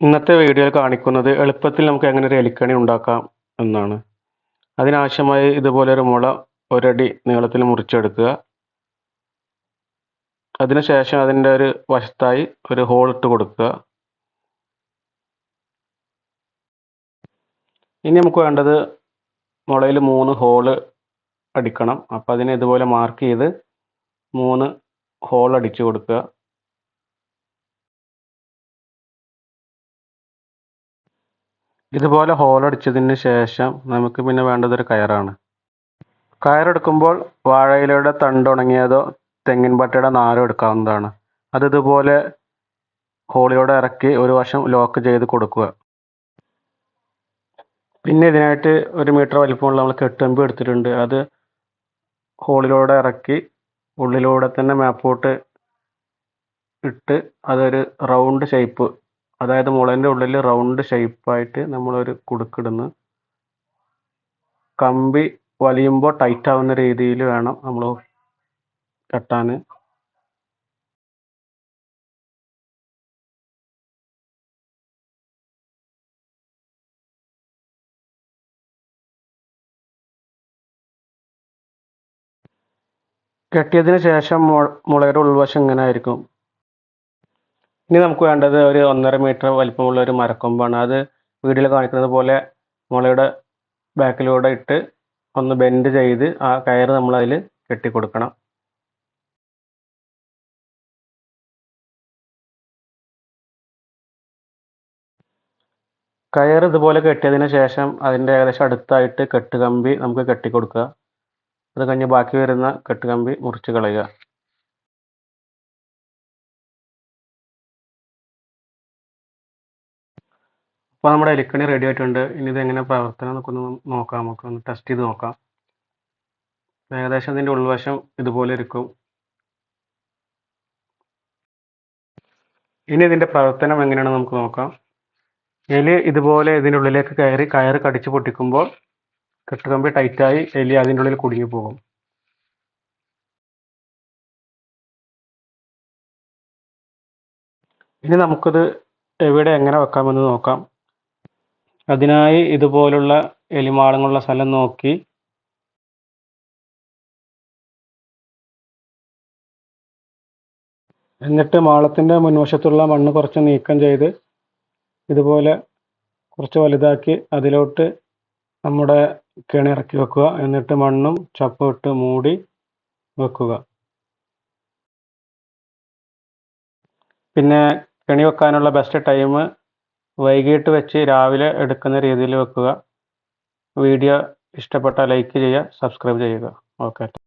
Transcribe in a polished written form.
ഇന്നത്തെ വീഡിയോയിൽ കാണിക്കുന്നത് എളുപ്പത്തിൽ നമുക്ക് എങ്ങനെ ഒരു എലിക്കണി ഉണ്ടാക്കാം എന്നാണ്. അതിനാവശ്യമായി ഇതുപോലൊരു മുള ഒരടി നീളത്തിൽ മുറിച്ചെടുക്കുക. അതിനുശേഷം അതിൻ്റെ ഒരു വശത്തായി ഒരു ഹോൾ ഇട്ട് കൊടുക്കുക. ഇനി നമുക്ക് വേണ്ടത് മുളയിൽ 3 ഹോള് അടിക്കണം. അപ്പോൾ അതിനെ ഇതുപോലെ മാർക്ക് ചെയ്ത് 3 ഹോൾ അടിച്ചു കൊടുക്കുക. ഇതുപോലെ ഹോൾ അടിച്ചതിന് ശേഷം നമുക്ക് പിന്നെ വേണ്ടത് ഒരു കയറാണ്. കയറെടുക്കുമ്പോൾ വാഴയിലയുടെ തണ്ട് ഉണങ്ങിയതോ തെങ്ങിൻ പട്ടയുടെ നാരോ എടുക്കാവുന്നതാണ്. അത് ഇതുപോലെ ഹോളിലൂടെ ഇറക്കി ഒരു വശം ലോക്ക് ചെയ്ത് കൊടുക്കുക. പിന്നെ ഇതിനായിട്ട് 1 മീറ്റർ വലിപ്പമുള്ള നമ്മൾ കെട്ടുകമ്പി എടുത്തിട്ടുണ്ട്. അത് ഹോളിലൂടെ ഇറക്കി ഉള്ളിലൂടെ തന്നെ മാപ്പോട്ട് ഇട്ട് അതൊരു റൗണ്ട് ഷേപ്പ്, അതായത് മുളൻ്റെ ഉള്ളിൽ റൗണ്ട് ഷേപ്പായിട്ട് നമ്മളൊരു കുടുക്കിടുന്നു. കമ്പി വലിയുമ്പോൾ ടൈറ്റ് ആവുന്ന രീതിയിൽ വേണം നമ്മൾ കെട്ടാൻ. കെട്ടിയതിന് ശേഷം മുളയുടെ ഉൾവശം ഇങ്ങനെ ആയിരിക്കും. ഇനി നമുക്ക് വേണ്ടത് ഒരു 1.5 മീറ്റർ വലിപ്പമുള്ള ഒരു മരക്കൊമ്പാണ്. അത് വീഡിയോയിൽ കാണിക്കുന്നത് പോലെ മുളയുടെ ബാക്കിലൂടെ ഇട്ട് ഒന്ന് ബെൻഡ് ചെയ്ത് ആ കയറ് നമ്മൾ അതിൽ കെട്ടിക്കൊടുക്കണം. കയറ് ഇതുപോലെ കെട്ടിയതിന് ശേഷം അതിൻ്റെ ഏകദേശം അടുത്തായിട്ട് കെട്ടുകമ്പി നമുക്ക് കെട്ടിക്കൊടുക്കുക. അത് കഴിഞ്ഞ് ബാക്കി വരുന്ന കെട്ടുകമ്പി മുറിച്ച് കളയുക. അപ്പോൾ നമ്മുടെ എലിക്കണി റെഡി ആയിട്ടുണ്ട്. ഇനി ഇതെങ്ങനെ പ്രവർത്തനം എന്നൊക്കെ ഒന്ന് നോക്കാം, നമുക്കൊന്ന് ടെസ്റ്റ് ചെയ്ത് നോക്കാം. ഏകദേശം ഇതിൻ്റെ ഉൾവശം ഇതുപോലെ ഇരിക്കും. ഇനി ഇതിൻ്റെ പ്രവർത്തനം എങ്ങനെയാണെന്ന് നമുക്ക് നോക്കാം. എലി ഇതുപോലെ ഇതിൻ്റെ ഉള്ളിലേക്ക് കയറി കയറ് കടിച്ച് പൊട്ടിക്കുമ്പോൾ കെട്ടുകമ്പി ടൈറ്റായി എലി അതിൻ്റെ ഉള്ളിൽ കുടുങ്ങിപ്പോകും. ഇനി നമുക്കിത് എവിടെ എങ്ങനെ വെക്കാമെന്ന് നോക്കാം. അതിനായി ഇതുപോലുള്ള എലിമാളങ്ങളുള്ള സ്ഥലം നോക്കി എന്നിട്ട് മാളത്തിൻ്റെ മുൻവശത്തുള്ള മണ്ണ് കുറച്ച് നീക്കം ചെയ്ത് ഇതുപോലെ കുറച്ച് വലുതാക്കി അതിലോട്ട് നമ്മുടെ കെണി ഇറക്കി വെക്കുക. എന്നിട്ട് മണ്ണും ചപ്പും ഇട്ട് മൂടി വെക്കുക. പിന്നെ കെണി വെക്കാനുള്ള ബെസ്റ്റ് ടൈം വൈകിട്ട് വെച്ച് രാവിലെ എടുക്കുന്ന രീതിയിൽ വെക്കുക. വീഡിയോ ഇഷ്ടപ്പെട്ടാൽ ലൈക്ക് ചെയ്യുക, സബ്സ്ക്രൈബ് ചെയ്യുക. ഓക്കെ.